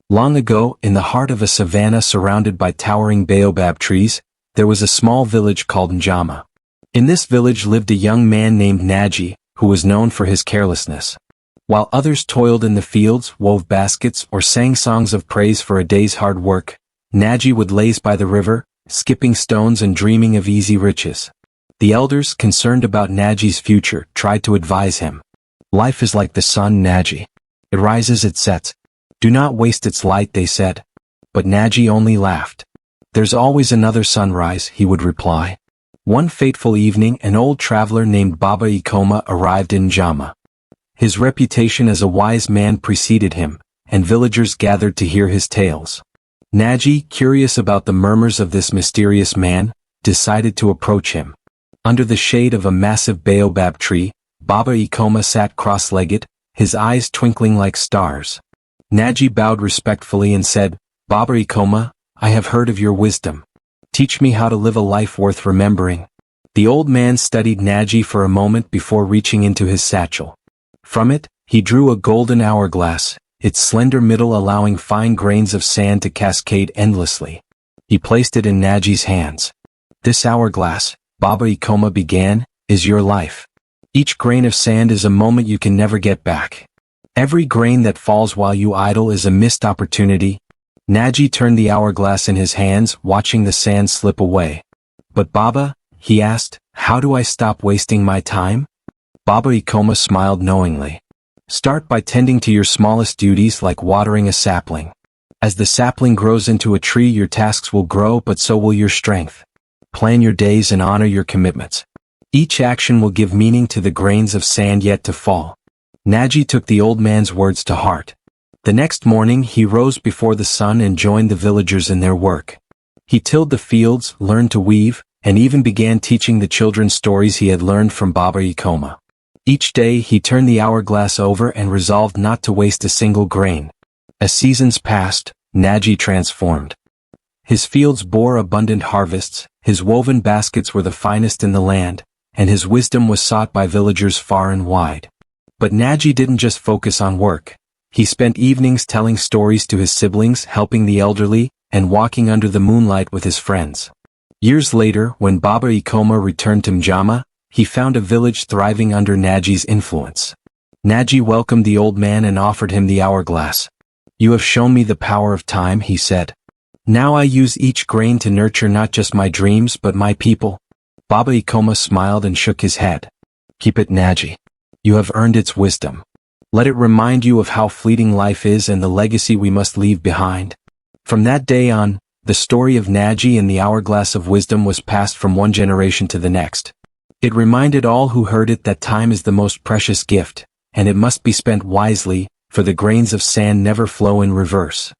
Long ago, in the heart of a savanna surrounded by towering baobab trees, there was a small village called Njama. In this village lived a young man named Naji, who was known for his carelessness. While others toiled in the fields, wove baskets, or sang songs of praise for a day's hard work, Naji would laze by the river, skipping stones and dreaming of easy riches. The elders, concerned about Naji's future, tried to advise him. Life is like the sun, Naji. It rises, it sets. Do not waste its light, they said. But Naji only laughed. There's always another sunrise, he would reply. One fateful evening, an old traveler named Baba Ikoma arrived in Njama. His reputation as a wise man preceded him, and villagers gathered to hear his tales. Naji, curious about the murmurs of this mysterious man, decided to approach him. Under the shade of a massive baobab tree, Baba Ikoma sat cross-legged, his eyes twinkling like stars. Naji bowed respectfully and said, Baba Ikoma, I have heard of your wisdom. Teach me how to live a life worth remembering. The old man studied Naji for a moment before reaching into his satchel. From it, he drew a golden hourglass, its slender middle allowing fine grains of sand to cascade endlessly. He placed it in Naji's hands. This hourglass, Baba Ikoma began, is your life. Each grain of sand is a moment you can never get back. Every grain that falls while you idle is a missed opportunity. Naji turned the hourglass in his hands, watching the sand slip away. But Baba, he asked, how do I stop wasting my time? Baba Ikoma smiled knowingly. Start by tending to your smallest duties like watering a sapling. As the sapling grows into a tree, your tasks will grow, but so will your strength. Plan your days and honor your commitments. Each action will give meaning to the grains of sand yet to fall. Naji took the old man's words to heart. The next morning he rose before the sun and joined the villagers in their work. He tilled the fields, learned to weave, and even began teaching the children stories he had learned from Baba Ikoma. Each day he turned the hourglass over and resolved not to waste a single grain. As seasons passed, Naji transformed. His fields bore abundant harvests, his woven baskets were the finest in the land, and his wisdom was sought by villagers far and wide. But Naji didn't just focus on work. He spent evenings telling stories to his siblings, helping the elderly, and walking under the moonlight with his friends. Years later, when Baba Ikoma returned to Njama, he found a village thriving under Naji's influence. Naji welcomed the old man and offered him the hourglass. You have shown me the power of time, he said. Now I use each grain to nurture not just my dreams but my people. Baba Ikoma smiled and shook his head. Keep it, Naji. You have earned its wisdom. Let it remind you of how fleeting life is and the legacy we must leave behind. From that day on, the story of Naji and the hourglass of wisdom was passed from one generation to the next. It reminded all who heard it that time is the most precious gift, and it must be spent wisely, for the grains of sand never flow in reverse.